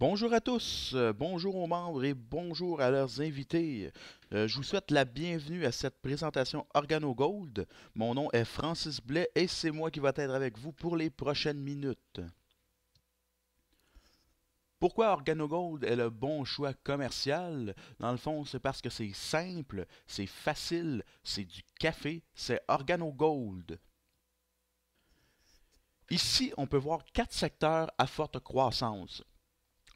Bonjour à tous, bonjour aux membres et bonjour à leurs invités. Je vous souhaite la bienvenue à cette présentation Organo Gold. Mon nom est Francis Blais et c'est moi qui va être avec vous pour les prochaines minutes. Pourquoi Organo Gold est le bon choix commercial? Dans le fond, c'est parce que c'est simple, c'est facile, c'est du café, c'est Organo Gold. Ici, on peut voir quatre secteurs à forte croissance.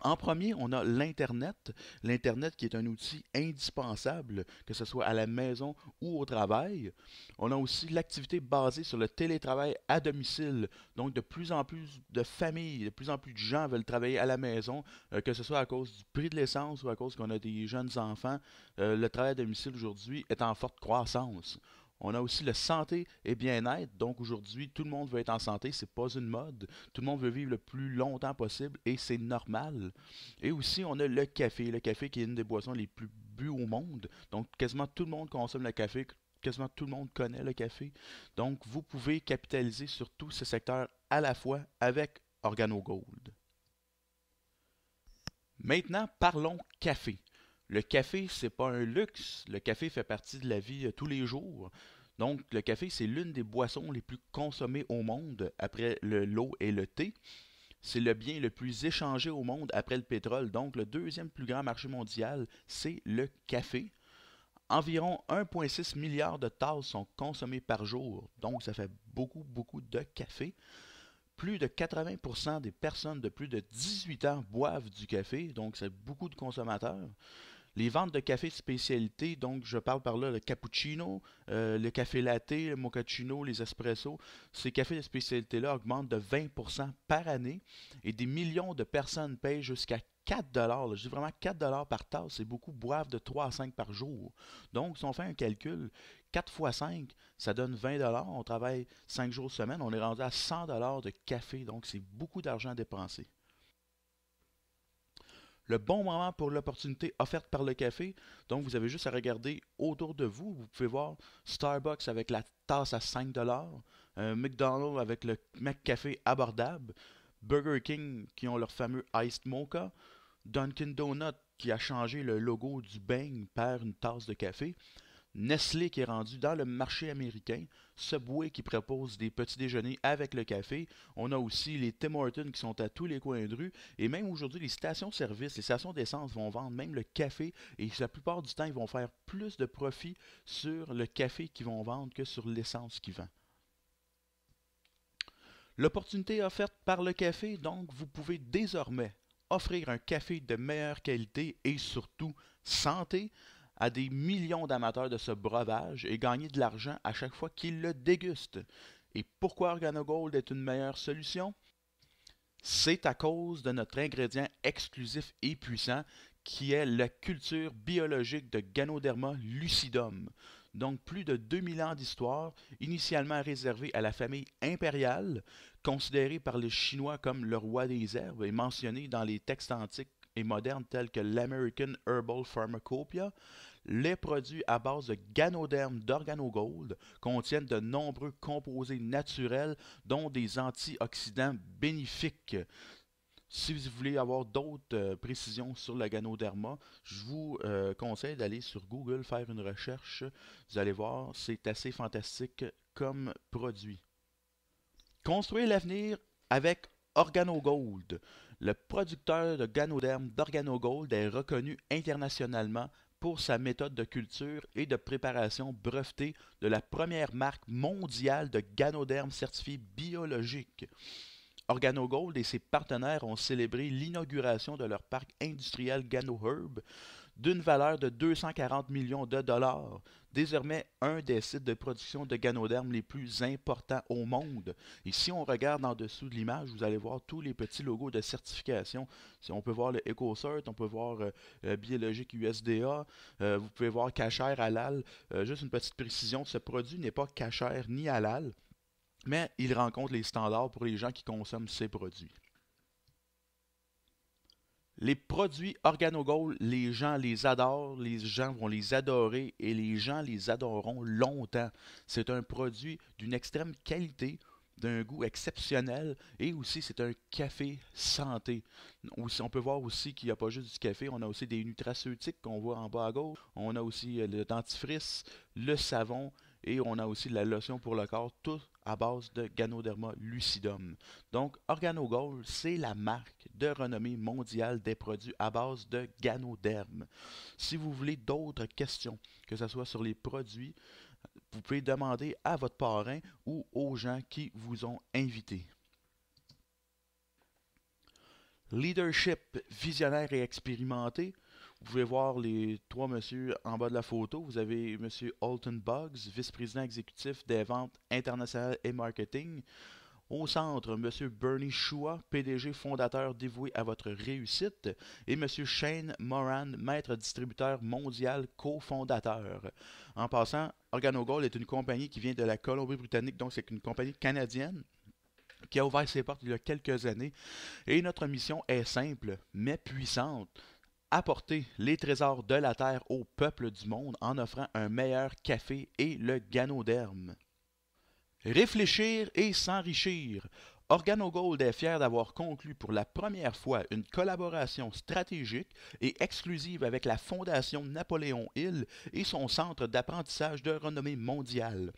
En premier, on a l'Internet. L'Internet qui est un outil indispensable, que ce soit à la maison ou au travail. On a aussi l'activité basée sur le télétravail à domicile. Donc, de plus en plus de familles, de plus en plus de gens veulent travailler à la maison, que ce soit à cause du prix de l'essence ou à cause qu'on a des jeunes enfants. Le travail à domicile aujourd'hui est en forte croissance. On a aussi le santé et bien-être. Donc aujourd'hui, tout le monde veut être en santé, c'est pas une mode. Tout le monde veut vivre le plus longtemps possible et c'est normal. Et aussi, on a le café. Le café qui est une des boissons les plus bues au monde. Donc quasiment tout le monde consomme le café. Quasiment tout le monde connaît le café. Donc vous pouvez capitaliser sur tous ces secteurs à la fois avec Organo Gold. Maintenant, parlons café. Le café, c'est pas un luxe. Le café fait partie de la vie tous les jours. Donc, le café, c'est l'une des boissons les plus consommées au monde après l'eau et le thé. C'est le bien le plus échangé au monde après le pétrole. Donc, le deuxième plus grand marché mondial, c'est le café. Environ 1,6 milliard de tasses sont consommées par jour. Donc, ça fait beaucoup, beaucoup de café. Plus de 80% des personnes de plus de 18 ans boivent du café. Donc, c'est beaucoup de consommateurs. Les ventes de café de spécialité, donc je parle par là le cappuccino, le café latte, le mochaccino, les espressos, ces cafés de spécialité-là augmentent de 20% par année et des millions de personnes payent jusqu'à 4 dollars. Je dis vraiment 4 dollars par tasse, c'est beaucoup, boivent de 3 à 5 par jour. Donc, si on fait un calcul, 4 fois 5, ça donne 20 dollars. On travaille 5 jours semaine, on est rendu à 100 dollars de café. Donc, c'est beaucoup d'argent dépensé. Le bon moment pour l'opportunité offerte par le café. Donc, vous avez juste à regarder autour de vous. Vous pouvez voir Starbucks avec la tasse à 5 dollars, McDonald's avec le McCafé abordable, Burger King qui ont leur fameux Iced Mocha, Dunkin' Donut qui a changé le logo du beigne par une tasse de café, Nestlé qui est rendu dans le marché américain, Subway qui propose des petits déjeuners avec le café. On a aussi les Tim Hortons qui sont à tous les coins de rue. Et même aujourd'hui, les stations-service, les stations d'essence vont vendre même le café. Et la plupart du temps, ils vont faire plus de profit sur le café qu'ils vont vendre que sur l'essence qu'ils vendent. L'opportunité offerte par le café, donc, vous pouvez désormais offrir un café de meilleure qualité et surtout santé à des millions d'amateurs de ce breuvage et gagner de l'argent à chaque fois qu'ils le dégustent. Et pourquoi OrganoGold est une meilleure solution? C'est à cause de notre ingrédient exclusif et puissant qui est la culture biologique de Ganoderma lucidum. Donc plus de 2000 ans d'histoire, initialement réservée à la famille impériale, considérée par les Chinois comme le roi des herbes et mentionnée dans les textes antiques et modernes tels que l'American Herbal Pharmacopoeia. Les produits à base de Ganoderm d'OrganoGold contiennent de nombreux composés naturels dont des antioxydants bénéfiques. Si vous voulez avoir d'autres précisions sur le Ganoderma, je vous conseille d'aller sur Google faire une recherche. Vous allez voir, c'est assez fantastique comme produit. Construire l'avenir avec OrganoGold. Le producteur de Ganoderm d'OrganoGold est reconnu internationalement pour sa méthode de culture et de préparation brevetée de la première marque mondiale de Ganoderm certifiée biologique. OrganoGold et ses partenaires ont célébré l'inauguration de leur parc industriel GanoHerb d'une valeur de 240 millions de dollars, désormais un des sites de production de Ganoderm les plus importants au monde. Et si on regarde en dessous de l'image, vous allez voir tous les petits logos de certification. Si on peut voir le EcoCert, on peut voir Biologique USDA, vous pouvez voir Kasher Halal. Juste une petite précision, ce produit n'est pas Kasher ni Halal, mais il rencontre les standards pour les gens qui consomment ces produits. Les produits OrganoGold, les gens les adorent, les gens vont les adorer et les gens les adoreront longtemps. C'est un produit d'une extrême qualité d'un goût exceptionnel et aussi c'est un café santé. Aussi, on peut voir aussi qu'il n'y a pas juste du café, on a aussi des nutraceutiques qu'on voit en bas à gauche, on a aussi le dentifrice, le savon et on a aussi la lotion pour le corps, tout à base de Ganoderma lucidum. Donc OrganoGold, c'est la marque de renommée mondiale des produits à base de Ganoderm. Si vous voulez d'autres questions, que ce soit sur les produits, vous pouvez demander à votre parrain ou aux gens qui vous ont invité. Leadership visionnaire et expérimenté. Vous pouvez voir les trois messieurs en bas de la photo. Vous avez monsieur Alton Buggs, vice-président exécutif des ventes internationales et marketing. Au centre, monsieur Bernie Chua, PDG fondateur dévoué à votre réussite, et monsieur Shane Moran, maître distributeur mondial cofondateur. En passant, OrganoGold est une compagnie qui vient de la Colombie-Britannique, donc c'est une compagnie canadienne qui a ouvert ses portes il y a quelques années. Et notre mission est simple, mais puissante. Apporter les trésors de la terre au peuple du monde en offrant un meilleur café et le Ganoderm. Réfléchir et s'enrichir. OrganoGold est fier d'avoir conclu pour la première fois une collaboration stratégique et exclusive avec la Fondation Napoléon Hill et son centre d'apprentissage de renommée mondiale.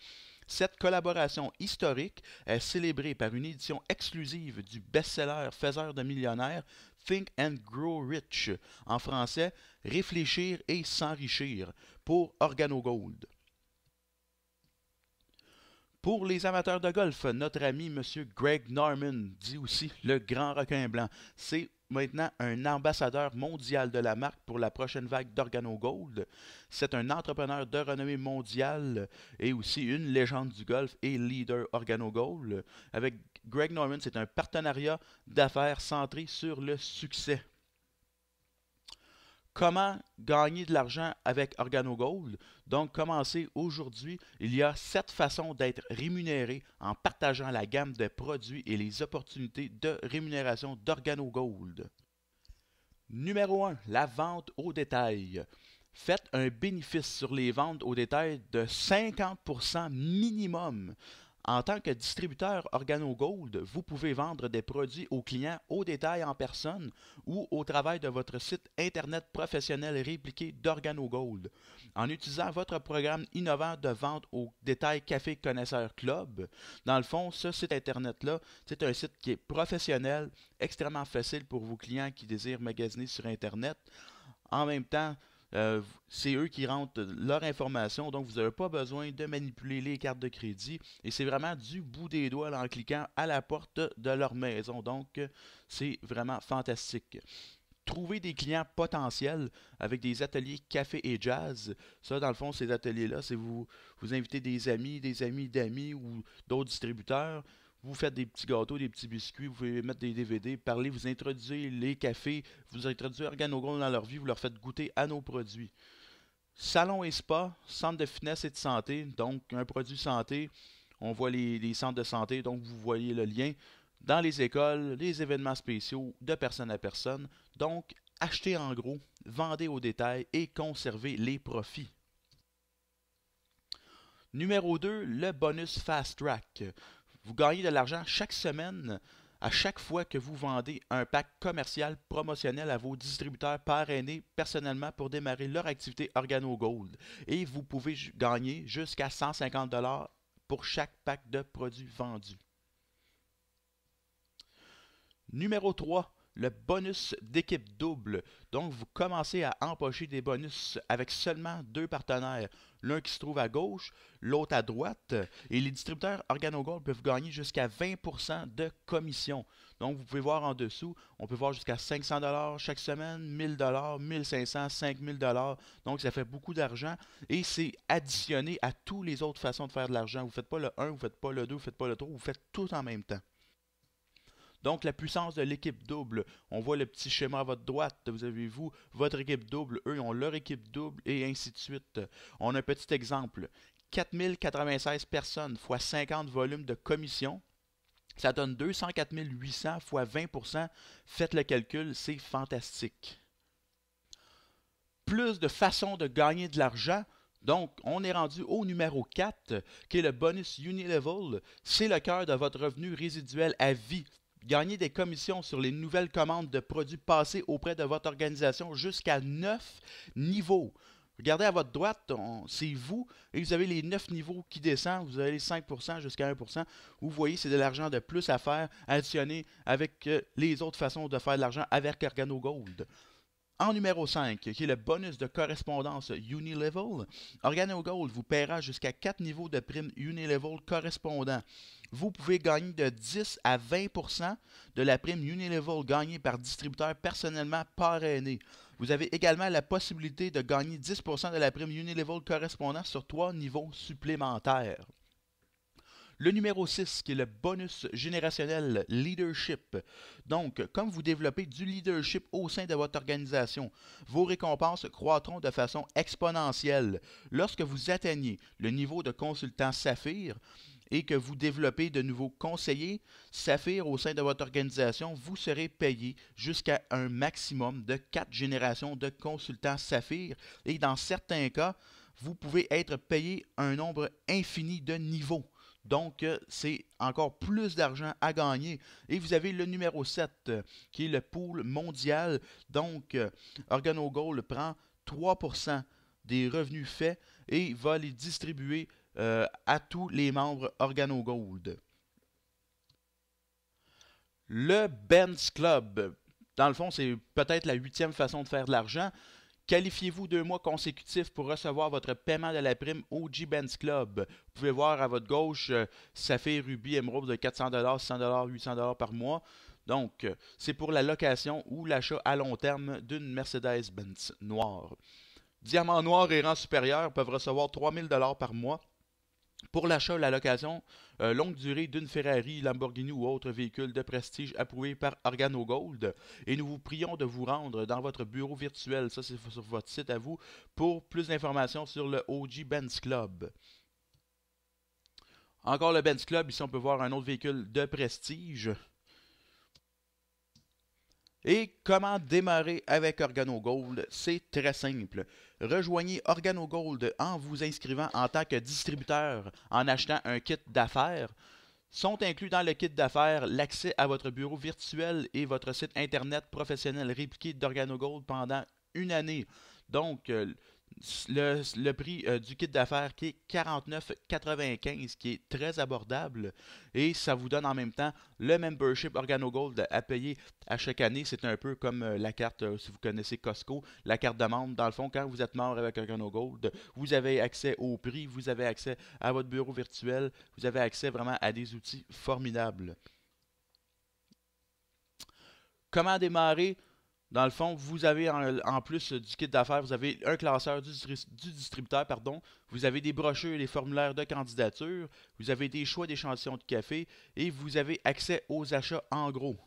Cette collaboration historique est célébrée par une édition exclusive du best-seller faiseur de millionnaires Think and Grow Rich, en français Réfléchir et s'enrichir, pour OrganoGold. Pour les amateurs de golf, notre ami M. Greg Norman, dit aussi le grand requin blanc, c'est maintenant un ambassadeur mondial de la marque pour la prochaine vague d'OrganoGold. C'est un entrepreneur de renommée mondiale et aussi une légende du golf et leader OrganoGold. Avec Greg Norman, c'est un partenariat d'affaires centré sur le succès. Comment gagner de l'argent avec OrganoGold? Donc, commencez aujourd'hui. Il y a 7 façons d'être rémunéré en partageant la gamme de produits et les opportunités de rémunération d'OrganoGold. Numéro 1. La vente au détail. Faites un bénéfice sur les ventes au détail de 50% minimum. En tant que distributeur OrganoGold, vous pouvez vendre des produits aux clients au détail en personne ou au travail de votre site internet professionnel répliqué d'OrganoGold. En utilisant votre programme innovant de vente au détail Café Connaisseur Club, dans le fond, ce site internet-là, c'est un site qui est professionnel, extrêmement facile pour vos clients qui désirent magasiner sur Internet. En même temps, c'est eux qui rentrent leur information, donc vous n'avez pas besoin de manipuler les cartes de crédit et c'est vraiment du bout des doigts là, en cliquant à la porte de leur maison. Donc, c'est vraiment fantastique. Trouver des clients potentiels avec des ateliers café et jazz. Ça, dans le fond, ces ateliers-là, c'est vous invitez des amis d'amis ou d'autres distributeurs. Vous faites des petits gâteaux, des petits biscuits, vous pouvez mettre des DVD, parler, vous introduisez les cafés, vous introduisez OrganoGold dans leur vie, vous leur faites goûter à nos produits. Salon et spa, centre de fitness et de santé, donc un produit santé, on voit les centres de santé, donc vous voyez le lien. Dans les écoles, les événements spéciaux de personne à personne, donc achetez en gros, vendez au détail et conservez les profits. Numéro 2, le bonus Fast Track. Vous gagnez de l'argent chaque semaine à chaque fois que vous vendez un pack commercial promotionnel à vos distributeurs parrainés personnellement pour démarrer leur activité OrganoGold. Et vous pouvez gagner jusqu'à 150$ pour chaque pack de produits vendus. Numéro 3, le bonus d'équipe double. Donc, vous commencez à empocher des bonus avec seulement 2 partenaires. L'un qui se trouve à gauche, l'autre à droite. Et les distributeurs OrganoGold peuvent gagner jusqu'à 20% de commission. Donc, vous pouvez voir en dessous, on peut voir jusqu'à 500$ chaque semaine, 1000$, 1500$, 5000$. Donc, ça fait beaucoup d'argent et c'est additionné à toutes les autres façons de faire de l'argent. Vous ne faites pas le 1, vous ne faites pas le 2, vous ne faites pas le 3, vous faites tout en même temps. Donc, la puissance de l'équipe double. On voit le petit schéma à votre droite. Vous avez votre équipe double. Eux, ils ont leur équipe double et ainsi de suite. On a un petit exemple. 4096 personnes fois 50 volumes de commission. Ça donne 204 800 fois 20%. Faites le calcul, c'est fantastique. Plus de façons de gagner de l'argent. Donc, on est rendu au numéro 4, qui est le bonus Unilevel. C'est le cœur de votre revenu résiduel à vie. Gagnez des commissions sur les nouvelles commandes de produits passés auprès de votre organisation jusqu'à 9 niveaux. Regardez à votre droite, c'est vous, et vous avez les 9 niveaux qui descendent. Vous avez les 5% jusqu'à 1%. Vous voyez, c'est de l'argent de plus à faire, additionné avec les autres façons de faire de l'argent avec OrganoGold. En numéro 5, qui est le bonus de correspondance Unilevel, OrganoGold vous paiera jusqu'à 4 niveaux de primes Unilevel correspondants. Vous pouvez gagner de 10 à 20% de la prime Unilevel gagnée par distributeur personnellement parrainé. Vous avez également la possibilité de gagner 10% de la prime Unilevel correspondant sur 3 niveaux supplémentaires. Le numéro 6, qui est le bonus générationnel Leadership. Donc, comme vous développez du leadership au sein de votre organisation, vos récompenses croîtront de façon exponentielle. Lorsque vous atteignez le niveau de consultant Saphir et que vous développez de nouveaux conseillers Saphir au sein de votre organisation, vous serez payé jusqu'à un maximum de 4 générations de consultants Saphir et dans certains cas, vous pouvez être payé un nombre infini de niveaux. Donc, c'est encore plus d'argent à gagner. Et vous avez le numéro 7, qui est le pool mondial. Donc, OrganoGold prend 3% des revenus faits et va les distribuer à tous les membres OrganoGold. Le Benz Club. Dans le fond, c'est peut-être la 8e façon de faire de l'argent. Qualifiez-vous 2 mois consécutifs pour recevoir votre paiement de la prime OG Benz Club. Vous pouvez voir à votre gauche, Saphir, Ruby, Emerald de 400$, 100$, 800$ par mois. Donc, c'est pour la location ou l'achat à long terme d'une Mercedes-Benz noire. Diamant noir et rang supérieur peuvent recevoir 3000$ par mois. Pour l'achat ou la location longue durée d'une Ferrari, Lamborghini ou autre véhicule de prestige approuvé par OrganoGold. Et nous vous prions de vous rendre dans votre bureau virtuel, ça c'est sur votre site à vous, pour plus d'informations sur le OG Benz Club. Encore le Benz Club, ici on peut voir un autre véhicule de prestige. Et comment démarrer avec OrganoGold? C'est très simple. Rejoignez OrganoGold en vous inscrivant en tant que distributeur en achetant un kit d'affaires. Sont inclus dans le kit d'affaires l'accès à votre bureau virtuel et votre site internet professionnel répliqué d'OrganoGold pendant une année. Donc, le prix du kit d'affaires qui est 49,95, qui est très abordable et ça vous donne en même temps le membership OrganoGold à payer à chaque année. C'est un peu comme la carte, si vous connaissez Costco, la carte de membre. Dans le fond, quand vous êtes membre avec OrganoGold, vous avez accès au prix, vous avez accès à votre bureau virtuel, vous avez accès vraiment à des outils formidables. Comment démarrer? Dans le fond, vous avez en plus du kit d'affaires, vous avez un classeur du distributeur, pardon. Vous avez des brochures et des formulaires de candidature. Vous avez des choix d'échantillons de café et vous avez accès aux achats en gros.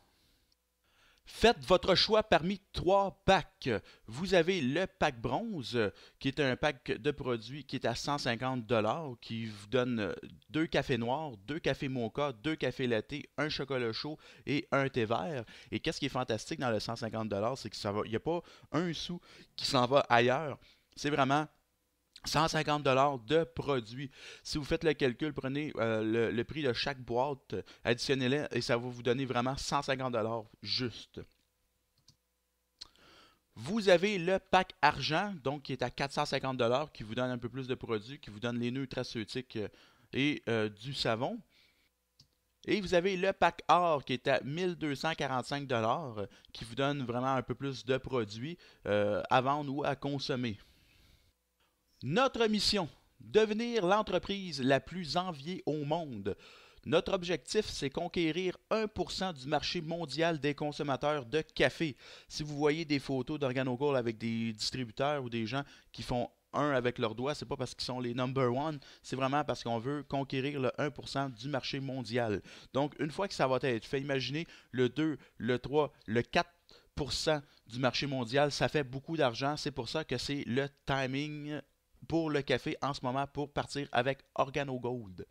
Faites votre choix parmi 3 packs. Vous avez le pack bronze, qui est un pack de produits qui est à 150$, qui vous donne 2 cafés noirs, 2 cafés mocha, 2 cafés latte, un chocolat chaud et un thé vert. Et qu'est-ce qui est fantastique dans le 150$, c'est qu'il n'y a pas un sou qui s'en va ailleurs. C'est vraiment 150$ de produits. Si vous faites le calcul, prenez le prix de chaque boîte, additionnez-les et ça va vous donner vraiment 150$ juste. Vous avez le pack argent, donc qui est à 450$, qui vous donne un peu plus de produits, qui vous donne les nutraceutiques et du savon. Et vous avez le pack or qui est à 1245$, qui vous donne vraiment un peu plus de produits à vendre ou à consommer. Notre mission, devenir l'entreprise la plus enviée au monde. Notre objectif, c'est conquérir 1% du marché mondial des consommateurs de café. Si vous voyez des photos d'OrganoGold avec des distributeurs ou des gens qui font un avec leurs doigts, c'est pas parce qu'ils sont les number one, c'est vraiment parce qu'on veut conquérir le 1% du marché mondial. Donc, une fois que ça va être fait, imaginez le 2, le 3, le 4% du marché mondial, ça fait beaucoup d'argent. C'est pour ça que c'est le timing pour le café en ce moment pour partir avec OrganoGold.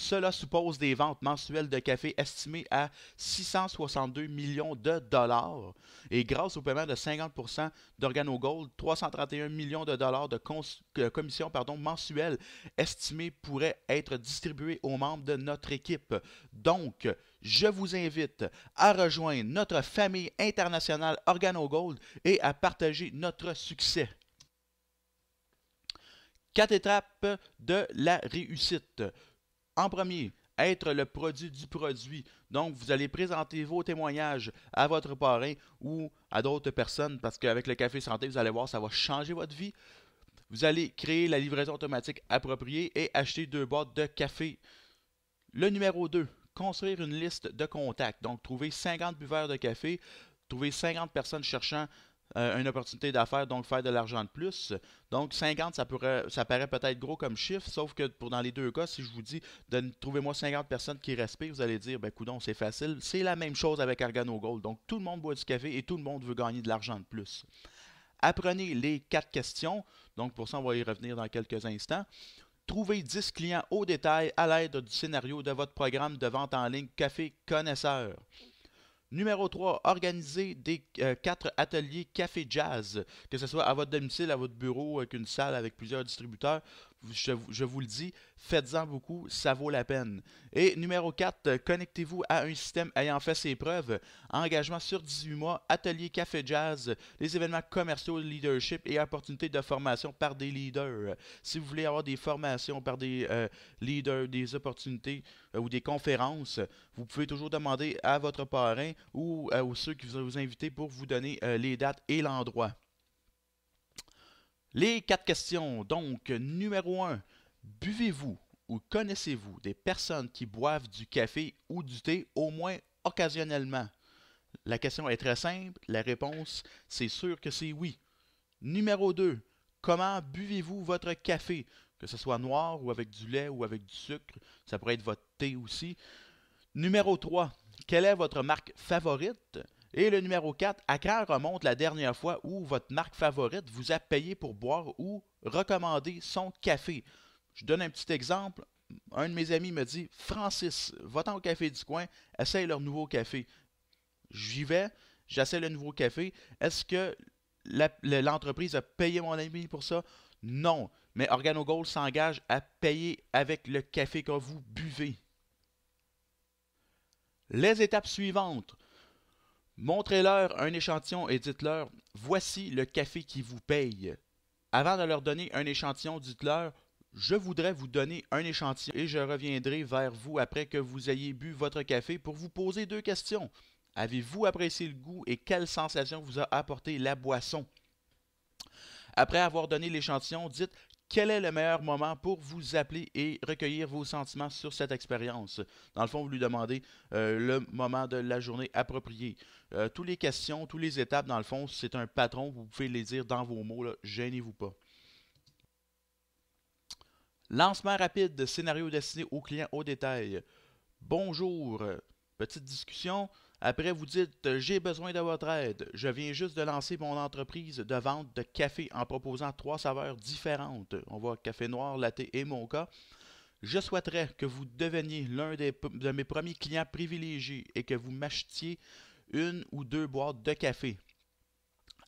Cela suppose des ventes mensuelles de café estimées à 662 millions de dollars. Et grâce au paiement de 50% d'OrganoGold, 331 millions de dollars de commissions mensuelles estimées pourraient être distribuées aux membres de notre équipe. Donc, je vous invite à rejoindre notre famille internationale OrganoGold et à partager notre succès. 4 étapes de la réussite. En premier, être le produit du produit. Donc, vous allez présenter vos témoignages à votre parrain ou à d'autres personnes parce qu'avec le Café Santé, vous allez voir, ça va changer votre vie. Vous allez créer la livraison automatique appropriée et acheter 2 boîtes de café. Le numéro 2, construire une liste de contacts. Donc, trouver 50 buveurs de café, trouver 50 personnes cherchant une opportunité d'affaires, donc faire de l'argent de plus. Donc 50, ça paraît peut-être gros comme chiffre, sauf que dans les deux cas, si je vous dis trouvez-moi 50 personnes qui respirent, vous allez dire, ben coudonc, c'est facile. C'est la même chose avec OrganoGold. Donc tout le monde boit du café et tout le monde veut gagner de l'argent de plus. Apprenez les 4 questions. Donc pour ça, on va y revenir dans quelques instants. Trouvez 10 clients au détail à l'aide du scénario de votre programme de vente en ligne Café Connaisseur. Numéro 3, organisez des 4 ateliers café jazz, que ce soit à votre domicile, à votre bureau, avec une salle avec plusieurs distributeurs. Je vous le dis, faites-en beaucoup, ça vaut la peine. Et numéro 4, connectez-vous à un système ayant fait ses preuves. Engagement sur 18 mois, atelier café jazz, les événements commerciaux, leadership et opportunités de formation par des leaders. Si vous voulez avoir des formations par des leaders, des opportunités ou des conférences, vous pouvez toujours demander à votre parrain ou à ceux qui vous invitent pour vous donner les dates et l'endroit. Les 4 questions. Donc, numéro 1, buvez-vous ou connaissez-vous des personnes qui boivent du café ou du thé au moins occasionnellement? La question est très simple. La réponse, c'est sûr que c'est oui. Numéro 2, comment buvez-vous votre café? Que ce soit noir ou avec du lait ou avec du sucre. Ça pourrait être votre thé aussi. Numéro 3, quelle est votre marque favorite? Et le numéro 4, à quand remonte la dernière fois où votre marque favorite vous a payé pour boire ou recommander son café? Je donne un petit exemple. Un de mes amis me dit, Francis, va-t'en au café du coin, essaye leur nouveau café. J'y vais, j'essaie le nouveau café. Est-ce que l'entreprise a payé mon ami pour ça? Non. Mais OrganoGold s'engage à payer avec le café que vous buvez. Les étapes suivantes. Montrez-leur un échantillon et dites-leur « Voici le café qui vous paye ». Avant de leur donner un échantillon, dites-leur « Je voudrais vous donner un échantillon et je reviendrai vers vous après que vous ayez bu votre café pour vous poser 2 questions. Avez-vous apprécié le goût et quelle sensation vous a apporté la boisson? » Après avoir donné l'échantillon, dites quel est le meilleur moment pour vous appeler et recueillir vos sentiments sur cette expérience. Dans le fond, vous lui demandez le moment de la journée approprié. Toutes les questions, toutes les étapes, dans le fond, c'est un patron, vous pouvez les dire dans vos mots, là, gênez-vous pas. Lancement rapide, scénario destiné aux clients au détail. Bonjour, petite discussion. Après, vous dites « J'ai besoin de votre aide. Je viens juste de lancer mon entreprise de vente de café en proposant 3 saveurs différentes. On voit café noir, latte et mocha. Je souhaiterais que vous deveniez l'un de mes premiers clients privilégiés et que vous m'achetiez 1 ou 2 boîtes de café.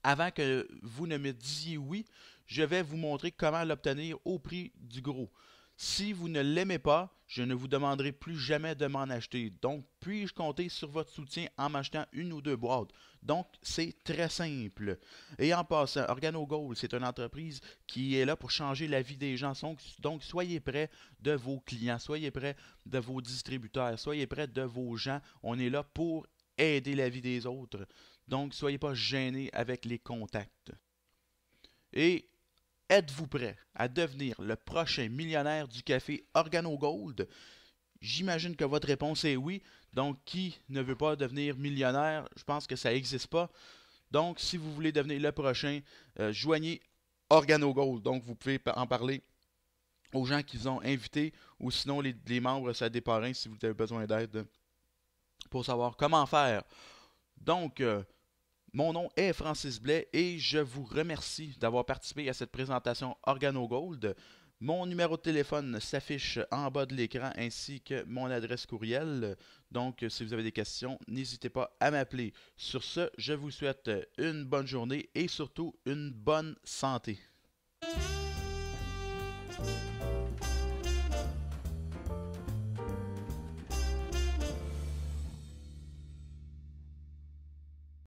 Avant que vous ne me disiez oui, je vais vous montrer comment l'obtenir au prix du gros. Si vous ne l'aimez pas, je ne vous demanderai plus jamais de m'en acheter. Donc, puis-je compter sur votre soutien en m'achetant 1 ou 2 boîtes? Donc, c'est très simple. Et en passant, OrganoGold, c'est une entreprise qui est là pour changer la vie des gens. Donc, soyez près de vos clients, soyez près de vos distributeurs, soyez près de vos gens. On est là pour aider la vie des autres. Donc, soyez pas gênés avec les contacts. Et êtes-vous prêt à devenir le prochain millionnaire du café OrganoGold? J'imagine que votre réponse est oui. Donc, qui ne veut pas devenir millionnaire? Je pense que ça n'existe pas. Donc, si vous voulez devenir le prochain, joignez OrganoGold. Donc, vous pouvez en parler aux gens qui vous ont invité ou sinon les membres, ça des parrains si vous avez besoin d'aide pour savoir comment faire. Donc, mon nom est Francis Blais et je vous remercie d'avoir participé à cette présentation OrganoGold. Mon numéro de téléphone s'affiche en bas de l'écran ainsi que mon adresse courriel. Donc, si vous avez des questions, n'hésitez pas à m'appeler. Sur ce, je vous souhaite une bonne journée et surtout une bonne santé.